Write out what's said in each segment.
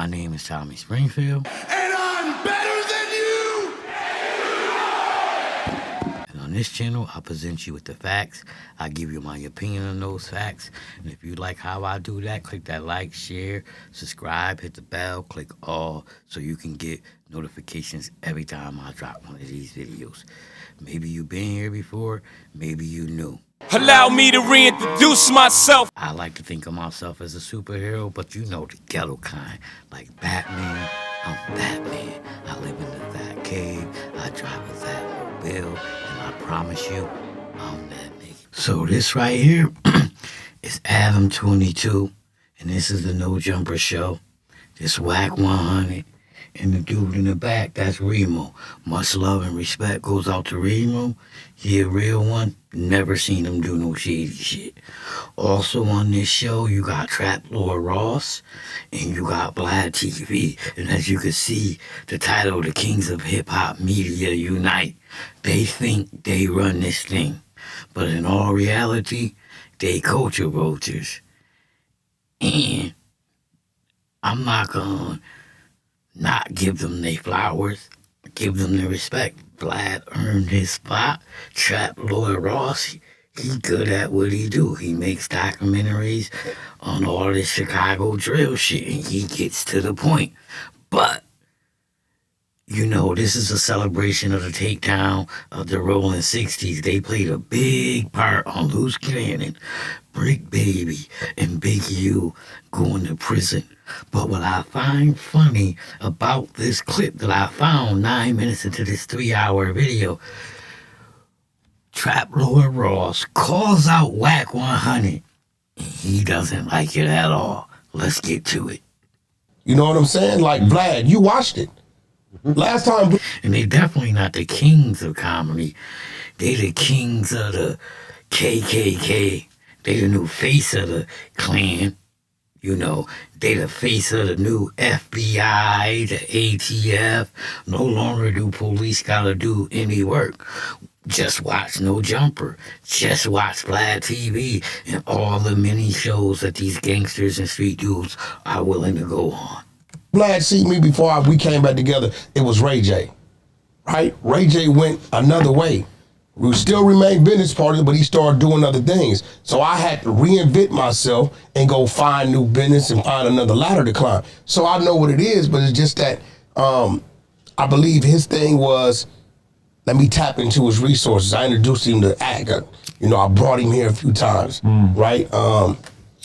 My name is Tommy Springfield. And I'm better than you! And on this channel, I present you with the facts. I give you my opinion on those facts. And if you like how I do that, click that like, share, subscribe, hit the bell, click all, so you can get notifications every time I drop one of these videos. Maybe you've been here before, maybe you new. Allow me to reintroduce myself. I like to think of myself as a superhero, but you know the ghetto kind. Like Batman, I'm Batman. I live in the Vac cave, I drive a Vac mobile, and I promise you, I'm that nigga. So this right here is Adam22, and this is the No Jumper show. This Wack 100. And the dude in the back, that's Remo. Much love and respect goes out to Remo. He a real one. Never seen him do no shady shit. Also on this show, you got Trap Lord Ross and you got VladTV. And as you can see, the title, The Kings of Hip Hop Media Unite. They think they run this thing. But in all reality, they culture vultures. And I'm not gonna not give them their flowers, give them their respect. Vlad earned his spot. Trap Lord Ross, he good at what he do. He makes documentaries on all this Chicago drill shit, and he gets to the point. But, you know, this is a celebration of the takedown of the Rolling 60s. They played a big part on Loose Cannon, Brick Baby, and Big U going to prison. But what I find funny about this clip that I found 9 minutes into this 3-hour video, Trap Lord Ross calls out Wack 100. He doesn't like it at all. Let's get to it. You know what I'm saying? Like, Vlad, you watched it. Last time. And they definitely not the kings of comedy. They the kings of the KKK. They the new face of the Klan. You know, they the face of the new FBI, the ATF. No longer do police gotta do any work. Just watch No Jumper. Just watch VladTV and all the mini shows that these gangsters and street dudes are willing to go on. Vlad see me before we came back together. It was Ray J, right? Ray J went another way. We still remain business partners, but he started doing other things. So I had to reinvent myself and go find new business and find another ladder to climb. So I know what it is, but it's just that I believe his thing was, let me tap into his resources. I introduced him to Act. You know, I brought him here a few times, right?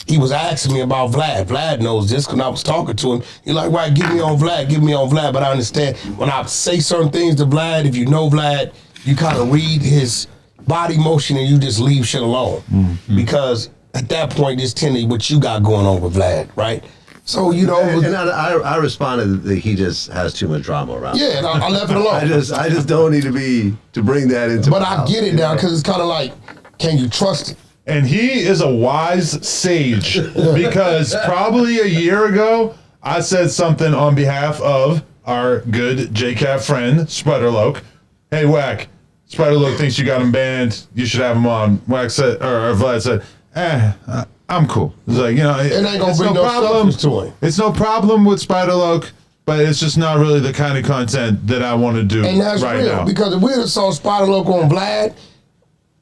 He was asking me about Vlad. Vlad knows this because I was talking to him. He's like, right, give me on Vlad. But I understand when I say certain things to Vlad, if you know Vlad, you kind of read his body motion and you just leave shit alone. Because at that point, it's tending what you got going on with Vlad, right? So, you know. And I responded that he just has too much drama around. Yeah, and I left it alone. I just don't need to bring that into But I get it now because it's kind of like, can you trust it? And he is a wise sage because probably a year ago, I said something on behalf of our good JCat friend, Spiderloke. Hey, Wack, Spiderloke thinks you got him banned. You should have him on. Wack said, or Vlad said, I'm cool. It's like, you know, it ain't gonna bring no problem to him. It's no problem with Spiderloke, but it's just not really the kind of content that I want to do and that's right real, now. Because if we had saw Spiderloke on Vlad,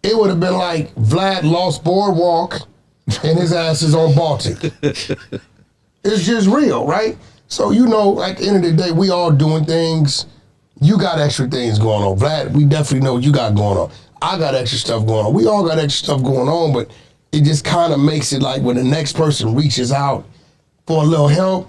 it would have been like Vlad lost Boardwalk and his ass is on Baltic. It's just real, right? So, you know, at the end of the day, we all doing things. You got extra things going on. Vlad, we definitely know what you got going on. I got extra stuff going on. We all got extra stuff going on, but it just kind of makes it like when the next person reaches out for a little help,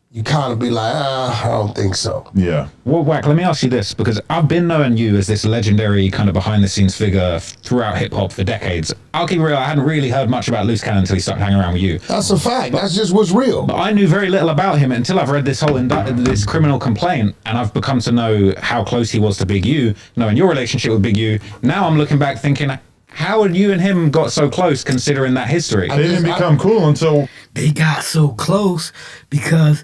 you kind of be like, I don't think so. Yeah. Well, Wack, let me ask you this, because I've been knowing you as this legendary kind of behind-the-scenes figure throughout hip-hop for decades. I'll keep it real, I hadn't really heard much about Loose Cannon until he started hanging around with you. That's a fact. That's just what's real. But I knew very little about him until I've read this whole this criminal complaint, and I've become to know how close he was to Big U, knowing your relationship with Big U. Now I'm looking back thinking, how had you and him got so close considering that history? They didn't become cool until... They got so close because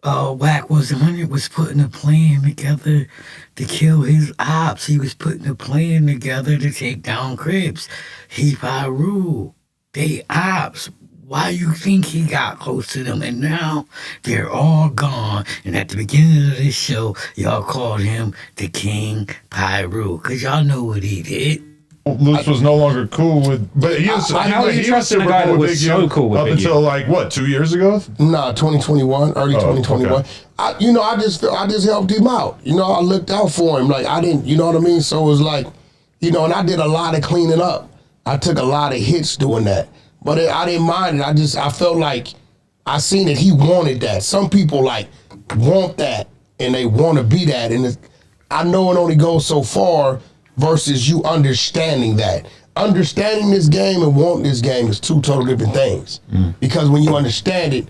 Wack was the one that was putting a plan together to kill his ops. He was putting a plan together to take down Crips. He rule. They ops. why you think he got close to them, and now they're all gone. And at the beginning of this show, y'all called him the King Pyru, because y'all know what he did. Luce was no longer cool with, but he was. How are you he trusting a guy that was so cool with up Big until like what, 2 years ago? Nah, 2021, early 2021. Okay. I just helped him out. I looked out for him. Like I didn't, you know what I mean? So it was like, and I did a lot of cleaning up. I took a lot of hits doing that, but I didn't mind it. I felt like I seen that he wanted that. Some people like want that and they want to be that, and I know it only goes so far. Versus you understanding that. Understanding this game and wanting this game is two total different things. Because when you understand it,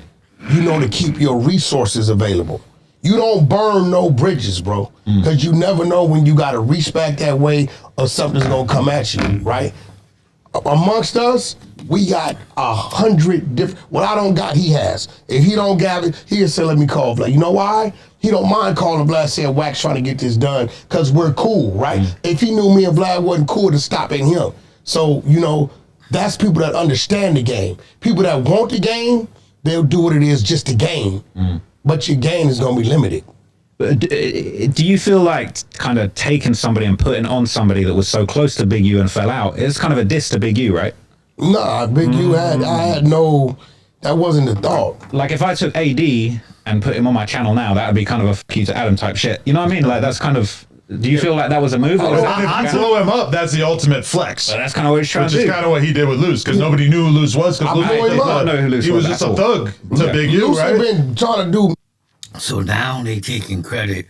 you know to keep your resources available. You don't burn no bridges, bro. Because you never know when you got to reach back that way or something's going to come at you, right? Amongst us, we got 100 different. What I don't got, he has. If he don't got it, he'll say, let me call Vlad. You know why? He don't mind calling Vlad, saying Wack's trying to get this done, because we're cool, right? If he knew me and Vlad wasn't cool, to stop at him. So, that's people that understand the game. People that want the game, they'll do what it is just to game. But your game is going to be limited. Do you feel like kind of taking somebody and putting on somebody that was so close to Big U and fell out, it's kind of a diss to Big U, right? Nah, Big U that wasn't the thought. Like if I took AD and put him on my channel now, that would be kind of a f*** you to Adam type shit. You know what I mean? Like that's kind of, do you feel like that was a move? Or was that If you blow him up, that's the ultimate flex. that's kind of what he's trying Which to do. is kind of what he did with Luce, because nobody knew who Luce was. Because I did not know who Luce he was was just at a all. thug to Big U, Luce right? been trying to do. So now they taking credit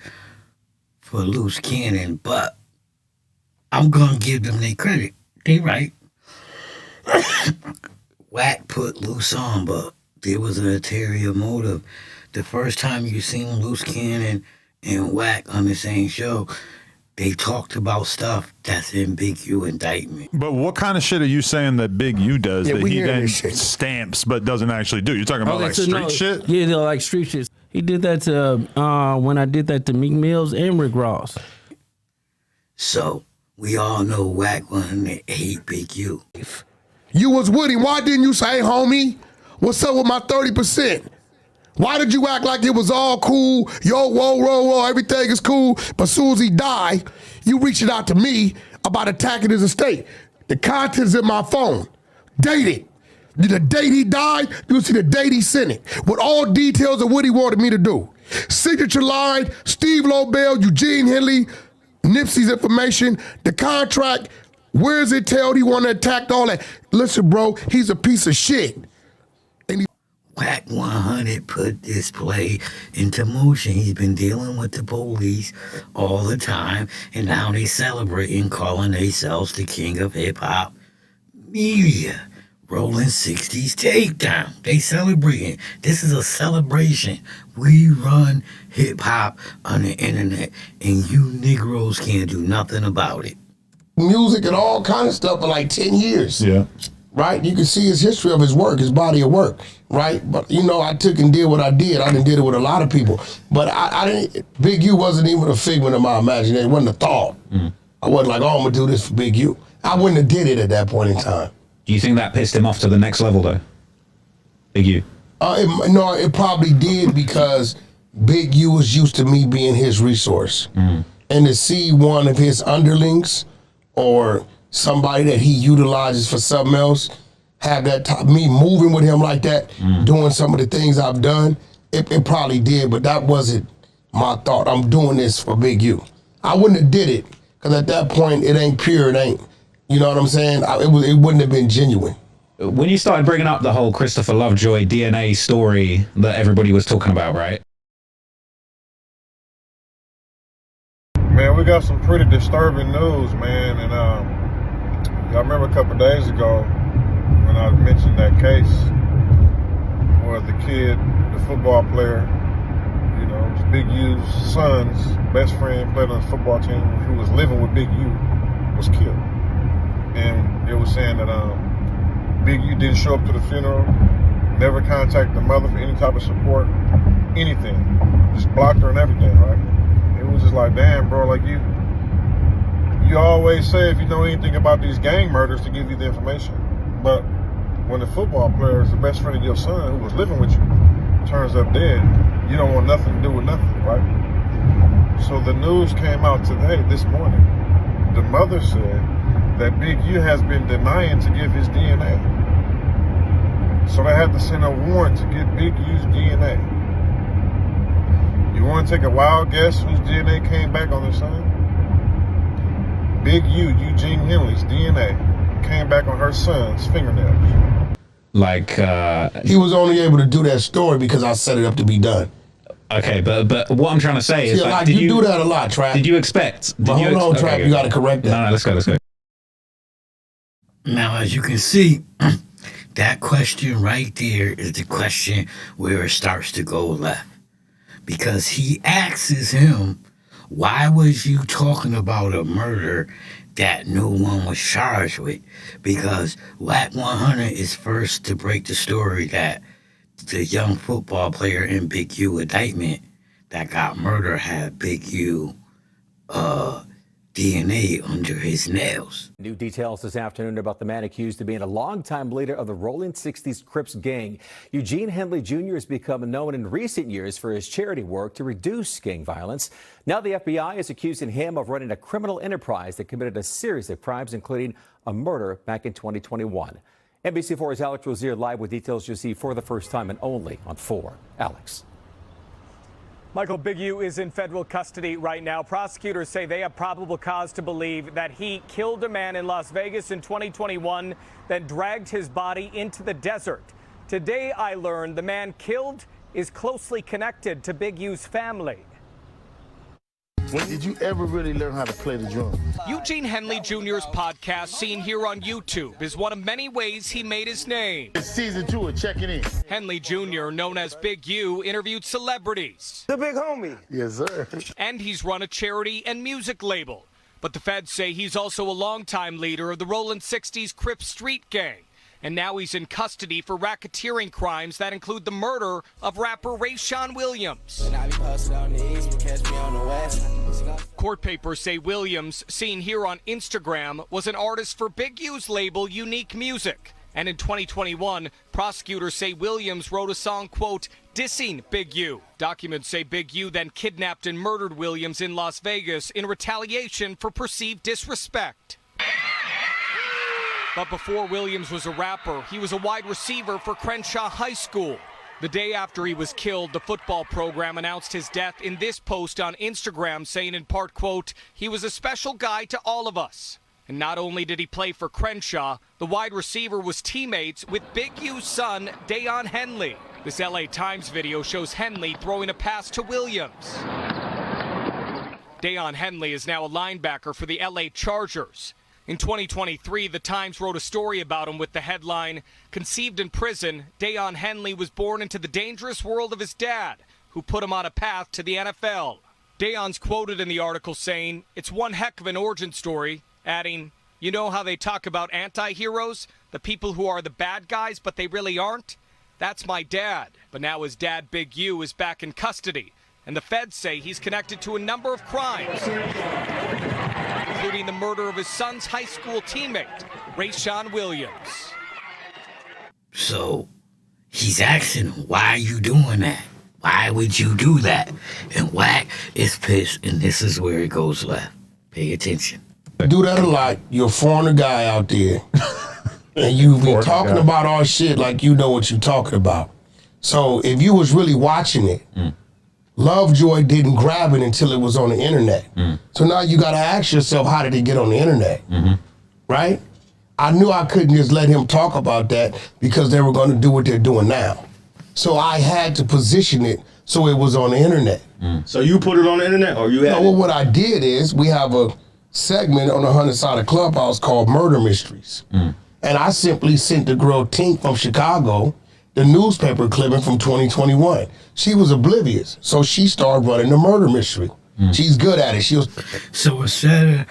for loose cannon, but I'm gonna give them their credit. They right. Wack put Loose on, but there was an ulterior motive. The first time you seen Loose Cannon and Wack on the same show, they talked about stuff that's in Big U indictment. But what kind of shit are you saying that Big U does that we he hearing then this shit. stamps but doesn't actually do? You're talking about like so street shit? Yeah, they're like street shit. He did that to when I did that to Meek Mills and Rick Ross. So we all know Wack wanted to hate Big U. You was with him. Why didn't you say, hey, homie, what's up with my 30%? Why did you act like it was all cool? Yo, whoa, everything is cool. But as soon as he died, you reached out to me about attacking his estate. The contents in my phone. Dated. The date he died, you'll see the date he sent it. With all details of what he wanted me to do. Signature line, Steve Lobel, Eugene Henley, Nipsey's information, the contract, where is it told he wanted to attack, all that. Listen, bro, he's a piece of shit. Wack 100 put this play into motion. He's been dealing with the police all the time, and now they celebrating, calling themselves the king of hip-hop media. Rolling 60s takedown. They celebrating. This is a celebration. We run hip-hop on the internet, and you Negroes can't do nothing about it. Music and all kind of stuff for like 10 years. Yeah. Right? You can see his history of his work, his body of work, right? But, I took and did what I did. I did it with a lot of people. But I didn't, Big U wasn't even a figment of my imagination. It wasn't a thought. I wasn't like, I'm going to do this for Big U. I wouldn't have did it at that point in time. Do you think that pissed him off to the next level though? Big U? It probably did, because Big U was used to me being his resource. And to see one of his underlings or somebody that he utilizes for something else, have that me moving with him like that, doing some of the things I've done, it probably did, but that wasn't my thought. I'm doing this for Big U. I wouldn't have did it, because at that point, it ain't pure, it ain't, you know what I'm saying? It wouldn't have been genuine. When you started bringing up the whole Christopher Lovejoy DNA story that everybody was talking about, right? Man, we got some pretty disturbing news, man, and y'all remember a couple of days ago when I mentioned that case where the kid, the football player, Big U's son's best friend, played on the football team, who was living with Big U, was killed. And it was saying that Big U didn't show up to the funeral, never contacted the mother for any type of support, anything. Just blocked her and everything, right? It was just like, damn, bro, like you always say if you know anything about these gang murders to give you the information. But when the football player is the best friend of your son who was living with you turns up dead, you don't want nothing to do with nothing, right? So the news came out today, this morning. The mother said that Big U has been denying to give his DNA. So they had to send a warrant to get Big U's DNA. You want to take a wild guess whose DNA came back on their son? Big U, Eugene Henley's DNA came back on her son's fingernails. Like, he was only able to do that story because I set it up to be done. Okay, but what I'm trying to say is, like, you do that a lot, Trap. Did you expect? Hold on, Trap. You got to correct that. No, let's go. Now, as you can see, that question right there is the question where it starts to go left. Because he asks him, why was you talking about a murder that no one was charged with? Because Wack 100 is first to break the story that the young football player in Big U indictment that got murdered had Big U DNA under his nails. New details this afternoon about the man accused of being a longtime leader of the Rolling 60s Crips gang. Eugene Henley Jr. has become known in recent years for his charity work to reduce gang violence. Now the FBI is accusing him of running a criminal enterprise that committed a series of crimes, including a murder back in 2021. NBC4's Alex Rozier live with details you'll see for the first time and only on 4. Alex. Michael, Big U is in federal custody right now. Prosecutors say they have probable cause to believe that he killed a man in Las Vegas in 2021, then dragged his body into the desert. Today, I learned the man killed is closely connected to Big U's family. When did you ever really learn how to play the drum? Eugene Henley Jr.'s podcast, seen here on YouTube, is one of many ways he made his name. It's season 2 of Checking In. Henley Jr., known as Big U, interviewed celebrities. The big homie. Yes, sir. And he's run a charity and music label. But the feds say he's also a longtime leader of the Rolling 60s Crips street gang. And now he's in custody for racketeering crimes that include the murder of rapper Rayshawn Williams. Court papers say Williams, seen here on Instagram, was an artist for Big U's label Unique Music. And in 2021, prosecutors say Williams wrote a song, quote, dissing Big U. Documents say Big U then kidnapped and murdered Williams in Las Vegas in retaliation for perceived disrespect. But before Williams was a rapper, he was a wide receiver for Crenshaw High School. The day after he was killed, the football program announced his death in this post on Instagram, saying in part, quote, he was a special guy to all of us. And not only did he play for Crenshaw, the wide receiver was teammates with Big U's son, Deion Henley. This LA Times video shows Henley throwing a pass to Williams. Deion Henley is now a linebacker for the LA Chargers. In 2023, the Times wrote a story about him with the headline, conceived in prison, Deion Henley was born into the dangerous world of his dad, who put him on a path to the NFL. Deion's quoted in the article saying, it's one heck of an origin story, adding, you know how they talk about anti-heroes, the people who are the bad guys, but they really aren't? That's my dad. But now his dad, Big U, is back in custody, and the feds say he's connected to a number of crimes, including the murder of his son's high school teammate, Rayshawn Williams. So he's asking, why are you doing that? Why would you do that? And Wack is pissed, and this is where it goes left. Pay attention. I do that a lot. You're a foreigner guy out there. And you be talking about our shit like you know what you're talking about. So if you was really watching it, Lovejoy didn't grab it until it was on the internet. So now you got to ask yourself, how did it get on the internet? Right? I knew I couldn't just let him talk about that because they were going to do what they're doing now. So I had to position it so it was on the internet. So you put it on the internet, or you had? No, well, what I did is we have a segment on the 100 side of Clubhouse called Murder Mysteries. And I simply sent the girl Tink from Chicago the newspaper clipping from 2021. She was oblivious, so she started running the murder mystery. She's good at it. She was. So instead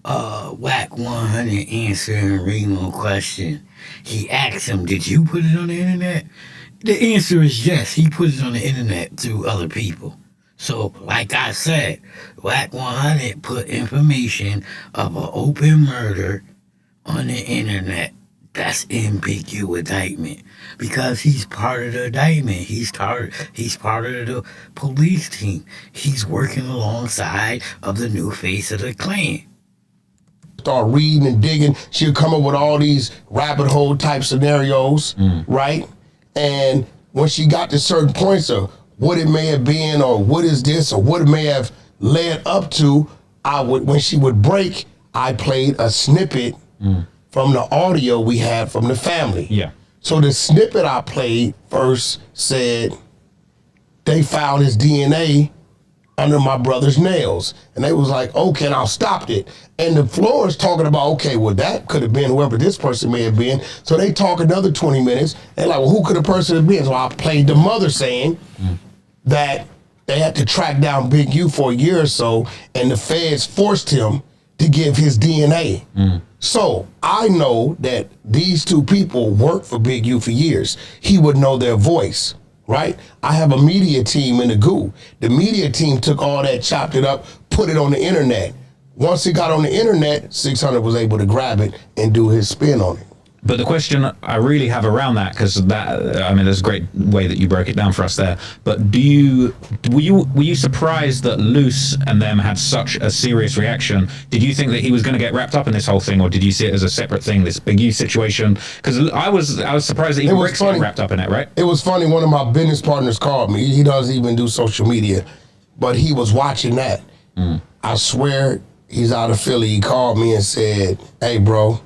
of Wack 100 answering Remo's question, he asked him, did you put it on the internet? The answer is yes, he put it on the internet through other people. So, like I said, Wack 100 put information of an open murder on the internet That's in Big U indictment because he's part of the indictment. He's part of the police team. He's working alongside of the new face of the clan. Start reading and digging. She'll come up with all these rabbit hole type scenarios, right? And when she got to certain points of what it may have been or what is this or what it may have led up to, when she would break, I played a snippet from the audio we had from the family. Yeah. So the snippet I played first said they found his DNA under my brother's nails. And they was like, okay, and I stopped it. And the floor is talking about, okay, well, that could have been whoever this person may have been. So they talk another 20 minutes. They're like, well, who could the person have been? So I played the mother saying that they had to track down Big U for a year or so, and the feds forced him to give his DNA. So I know that these two people worked for Big U for years. He would know their voice, right? I have a media team in the GOO. The media team took all that, chopped it up, put it on the internet. Once it got on the internet, 600 was able to grab it and do his spin on it. But the question I really have around that, because there's a great way that you broke it down for us there. But were you surprised that Luce and them had such a serious reaction? Did you think that he was going to get wrapped up in this whole thing, or did you see it as a separate thing, this Big U situation? Because I was surprised that even Rick's getting wrapped up in it, right? It was funny. One of my business partners called me. He doesn't even do social media, but he was watching that. I swear he's out of Philly. He called me and said, "Hey, bro,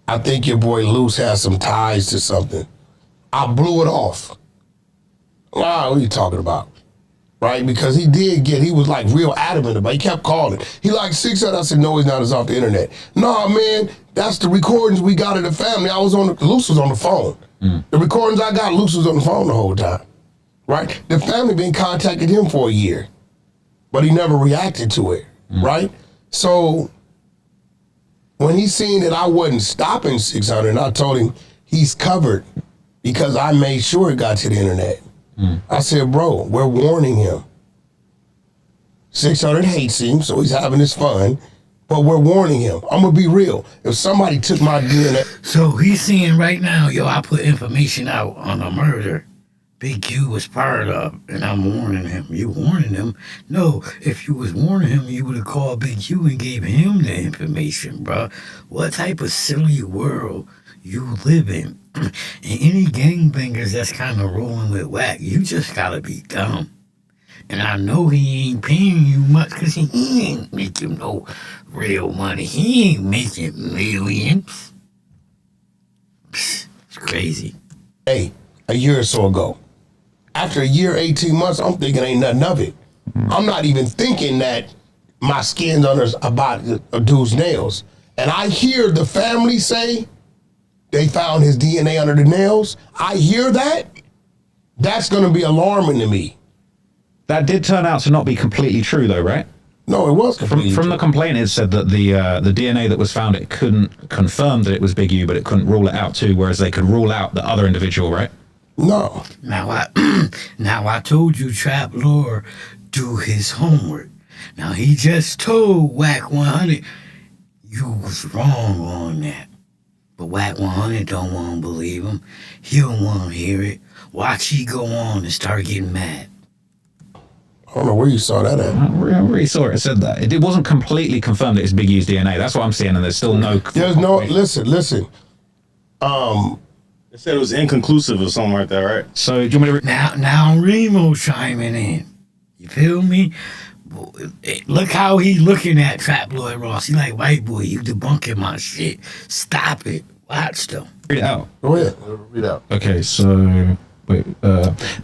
I think your boy Luce has some ties to something." I blew it off. What are you talking about? Right? Because he was like real adamant about it. He kept calling. He like 600. I said, no, he's not. It's off the internet. No, man, that's the recordings we got of the family. Luce was on the phone. The recordings I got, Luce was on the phone the whole time. Right? The family been contacting him for a year, but he never reacted to it. Right? So when he seen that I wasn't stopping 600, I told him he's covered because I made sure it got to the internet. I said, bro, we're warning him. 600 hates him, so he's having his fun, but we're warning him. I'm going to be real. If somebody took my DNA... So he's seeing right now, I put information out on a murder Big U was part of, and I'm warning him. You warning him? No, if you was warning him, you would have called Big U and gave him the information, bro. What type of silly world you live in? And any gangbangers that's kind of rolling with Wack, you just gotta be dumb. And I know he ain't paying you much because he ain't making no real money. He ain't making millions. It's crazy. Hey, a year or so ago, after a year, 18 months, I'm thinking ain't nothing of it. I'm not even thinking that my skin's under about a dude's nails. And I hear the family say they found his DNA under the nails. I hear that. That's going to be alarming to me. That did turn out to not be completely true, though, right? No, it was completely From true. the complaint, it said that the DNA that was found, it couldn't confirm that it was Big U, but it couldn't rule it out too, whereas they could rule out the other individual, right? No. Now I told you Trap Lore do his homework. Now he just told Wack 100 you was wrong on that. But Wack 100 don't want to believe him. He don't want to hear it. Watch he go on and start getting mad. I don't know where you saw that at. Where you saw it, it said that. It wasn't completely confirmed that it's Big U's DNA. That's what I'm saying, and there's still no... There's no... Listen. They said it was inconclusive or something like that, right? So, do you want me to... Now Remo chiming in. You feel me? Look how he looking at Trap Lord Ross. He like, white boy, you debunking my shit. Stop it. Watch though. Read it out. Go ahead. Read out. Okay, so... the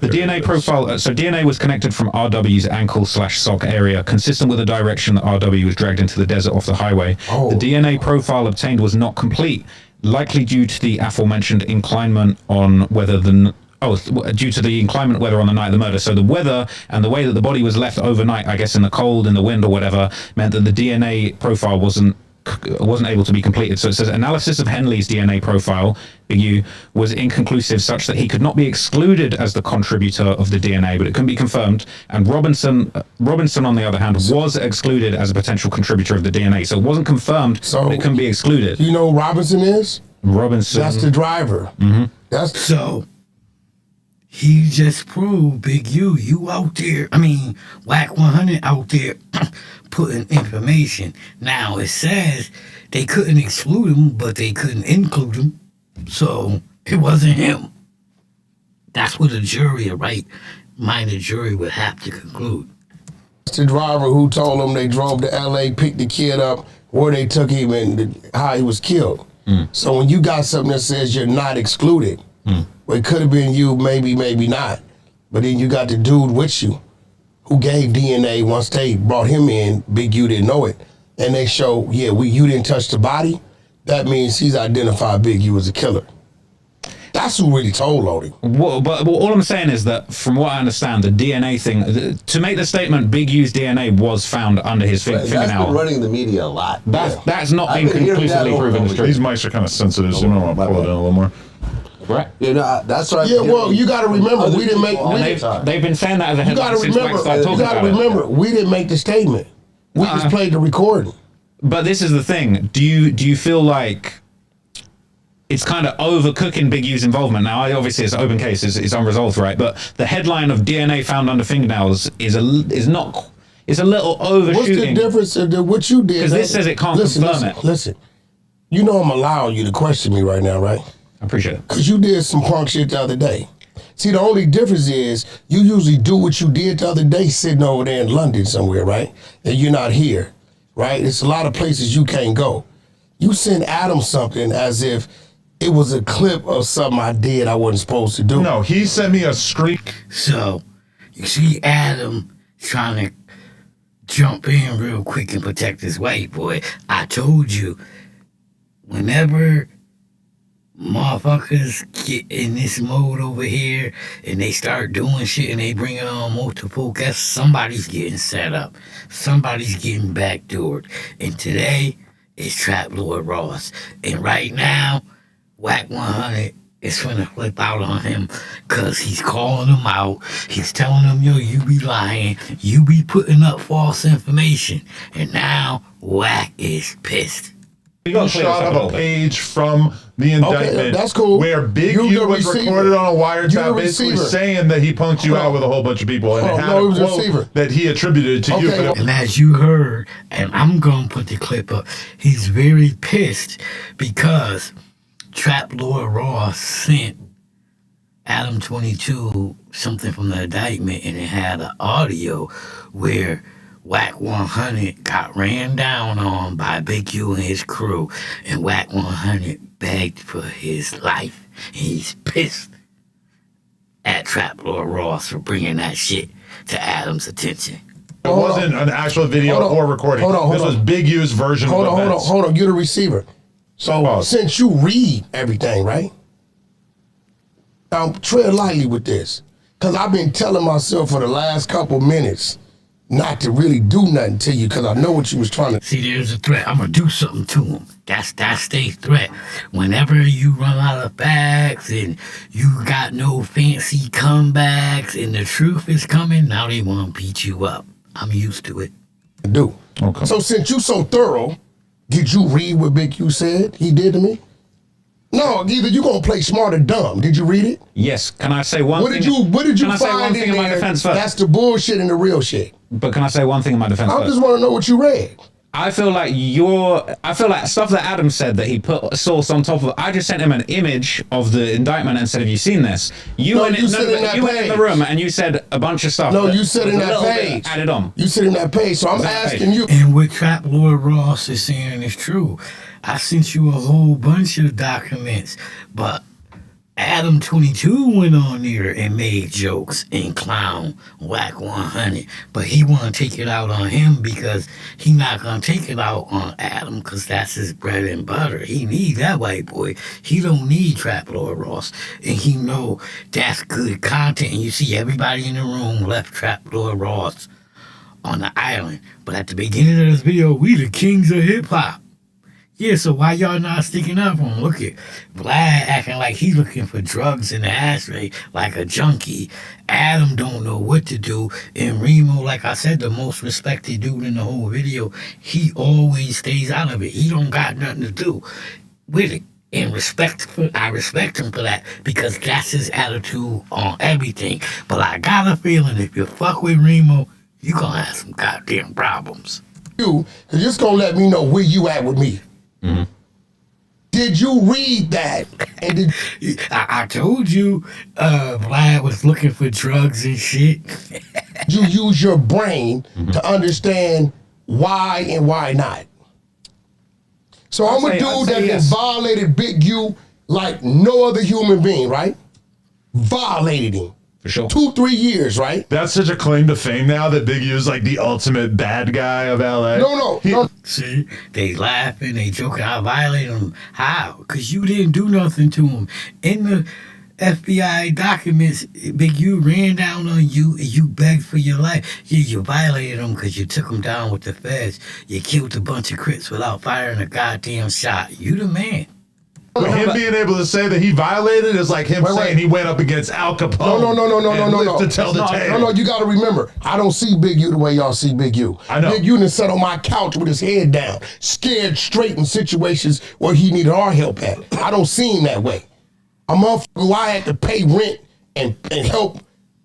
DNA profile, so DNA was connected from RW's ankle/sock area, consistent with the direction that RW was dragged into the desert off the highway. The DNA profile obtained was not complete, likely due to the aforementioned inclinement on whether due to the inclement weather on the night of the murder. So the weather and the way that the body was left overnight, I guess in the cold, in the wind or whatever, meant that the DNA profile wasn't able to be completed. So it says analysis of Henley's DNA profile, Big U, was inconclusive such that he could not be excluded as the contributor of the DNA, but it couldn't be confirmed. And Robinson, on the other hand, was excluded as a potential contributor of the DNA. So it wasn't confirmed, but it couldn't be excluded. You know who Robinson is? Robinson. That's the driver. That's So he just proved Big you out there. I mean, Wack 100 out there putting information. Now it says they couldn't exclude him, but they couldn't include him. So it wasn't him. That's what a jury, a right-minded jury, would have to conclude. the driver who told them they drove to L.A., picked the kid up, where they took him, and how he was killed. So when you got something that says you're not excluded, well, it could have been you, maybe not. But then you got the dude with you who gave DNA once they brought him in. Big U didn't know it. And they show, you didn't touch the body. That means he's identified Big U as a killer. That's who really told on him. But all I'm saying is that, from what I understand, the DNA thing, to make the statement Big U's DNA was found under his fingernail. That's been running the media a lot. That's not been conclusively proven as true. These mics are kind of sensitive, so you might want to pull it in a little more. Right. You know, that's right. Yeah, well, you got to remember, we didn't make. They've been saying that as a headline since Wack started talking about it. You got to remember, we didn't make the statement. We just played the recording. But this is the thing. Do you feel like it's kind of overcooking Big U's involvement? Now, obviously, it's an open case, it's unresolved, right? But the headline of DNA found under fingernails is a little overshooting. What's the difference in what you did? Because this says it can't confirm it. Listen, you know I'm allowing you to question me right now, right? I appreciate it. Because you did some punk shit the other day. See, the only difference is you usually do what you did the other day sitting over there in London somewhere, right? And you're not here, right? It's a lot of places you can't go. You send Adam something as if it was a clip of something I did I wasn't supposed to do. No, he sent me a screen. So, you see Adam trying to jump in real quick and protect his white boy. I told you, whenever motherfuckers get in this mode over here and they start doing shit and they bring it on multiple guests, somebody's getting set up. Somebody's getting backdoored. And today, it's Trap Lord Ross. And right now, Wack 100 is finna flip out on him because he's calling him out. He's telling him, yo, you be lying. You be putting up false information. And now, Wack is pissed. He shot up a page from the indictment. Okay, that's cool. Where Big U was recorded on a wiretap, basically saying that he punked you out with a whole bunch of people, and it had a quote that he attributed to you. And as you heard, and I'm gonna put the clip up, he's very pissed because Trap Lord Ross sent Adam22 something from the indictment, and it had an audio where Wack 100 got ran down on by Big U and his crew, and Wack 100 begged for his life. He's pissed at Trap Lord Ross for bringing that shit to Adam's attention. It wasn't an actual video or recording. This was Big U's version of events. Hold on. You're the receiver. So since you read everything, right? Now tread lightly with this, because I've been telling myself for the last couple minutes not to really do nothing to you, because I know what you was trying to. See, there's a threat. I'm gonna do something to him. That's their threat. Whenever you run out of facts and you got no fancy comebacks and the truth is coming, now they want to beat you up. I'm used to it. Do. Okay. So since you so thorough, did you read what Big U said he did to me? No, either you gonna play smart or dumb. Did you read it? Yes. Can I say one thing? What did you can I say one find thing in in my there? defense first? That's the bullshit and the real shit. But can I say one thing in my defense I first? just want to know what you read. I feel like stuff that Adam said that he put a source on top of. I just sent him an image of the indictment and said, "Have you seen this?" You went in the room and you said a bunch of stuff. No, you said in that page. Added on. You said in that page. So I'm asking you. And what Trap Lord Ross is saying is true. I sent you a whole bunch of documents, but Adam22 went on there and made jokes and clown Wack 100, but he want to take it out on him because he not gonna take it out on Adam because that's his bread and butter. He need that white boy. He don't need Trap Lord Ross, and he know that's good content. And you see everybody in the room left Trap Lord Ross on the island, but at the beginning of this video, we the kings of hip hop. Yeah, so why y'all not sticking up for him? Look at Vlad acting like he's looking for drugs in the ashtray like a junkie. Adam don't know what to do. And Remo, like I said, the most respected dude in the whole video, he always stays out of it. He don't got nothing to do with it. And I respect him for that because that's his attitude on everything. But I got a feeling if you fuck with Remo, you gonna have some goddamn problems. You, cause just gonna let me know where you at with me. Mm-hmm. Did you read that? And did I told you, Vlad was looking for drugs and shit. you use your brain to understand why and why not? So I'm a dude that has violated Big U like no other human being, right? Violated him. For sure. 2-3 years, right? That's such a claim to fame now that Big U's like the ultimate bad guy of LA. No. See, they laughing, they joking. I violated him. How? Because you didn't do nothing to him. In the FBI documents, Big U ran down on you and you begged for your life. You violated him because you took him down with the feds. You killed a bunch of Crips without firing a goddamn shot. You the man. But him being able to say that he violated is like him saying he went up against Al Capone. No. To tell the tale. No, you got to remember, I don't see Big U the way y'all see Big U. I know. Big U done sat on my couch with his head down, scared straight in situations where he needed our help at. I don't see him that way. A motherfucker who I had to pay rent and help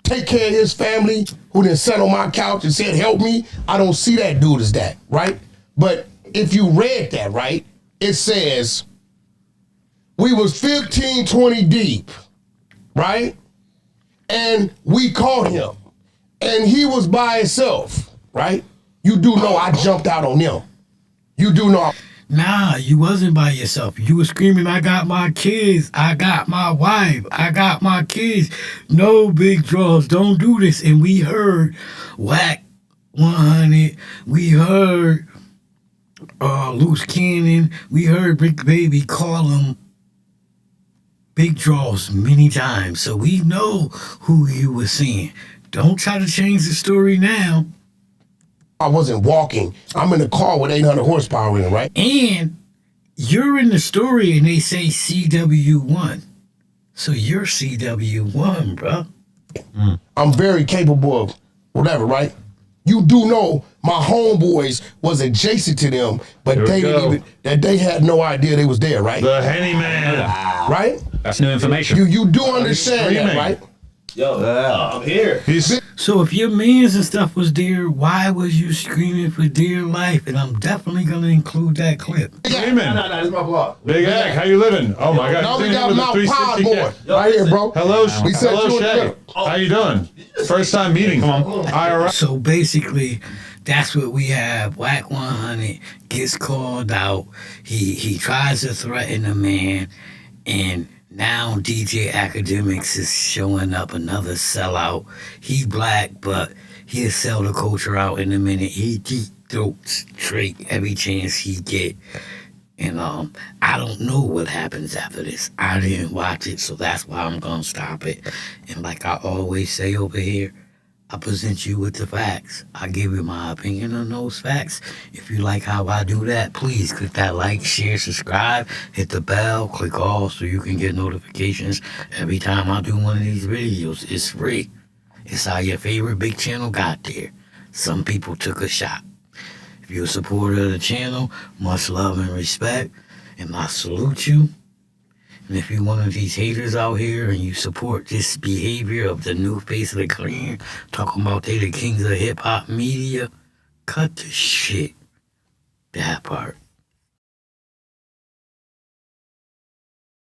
take care of his family, who then sat on my couch and said, help me, I don't see that dude as that, right? But if you read that, right, it says, we was 15, 20 deep, right? And we caught him. And he was by himself, right? You do know I jumped out on him. You do know. Nah, you wasn't by yourself. You were screaming, I got my kids. I got my wife. I got my kids. No big draws. Don't do this. And we heard Wack 100. We heard Loose Cannon. We heard Big Baby call him big draws many times. So we know who you were seeing. Don't try to change the story now. I wasn't walking. I'm in a car with 800 horsepower in it, right? And you're in the story and they say CW1. So you're CW1, bro. I'm very capable of whatever, right? You do know my homeboys was adjacent to them, but they had no idea they was there, right? The Henny Man. Right? That's new information. You do understand that, right? Yo, I'm here. So if your mans and stuff was there, why was you screaming for dear life? And I'm definitely gonna include that clip. Screaming. No, this is my vlog. Big Egg, how you living? Oh my God. Now we Sitting got with a Mount Pod 360K. boy right here, bro. Hello, We said hello, you Shay. How you doing? First time meeting. Come on. IRL. So basically, that's what we have. Wack 100 gets called out. He tries to threaten a man, and now DJ Akademiks is showing up, another sellout. He black, but he'll sell the culture out in a minute. He deep throats Drake every chance he get. And I don't know what happens after this. I didn't watch it, so that's why I'm gonna stop it. And like I always say over here, I present you with the facts. I give you my opinion on those facts. If you like how I do that, please click that like, share, subscribe, hit the bell, click all so you can get notifications every time I do one of these videos. It's free. It's how your favorite big channel got there. Some people took a shot. If you're a supporter of the channel, much love and respect, and I salute you. And if you're one of these haters out here and you support this behavior of the new face of the clan, talking about they the kings of hip-hop media, cut the shit. That part.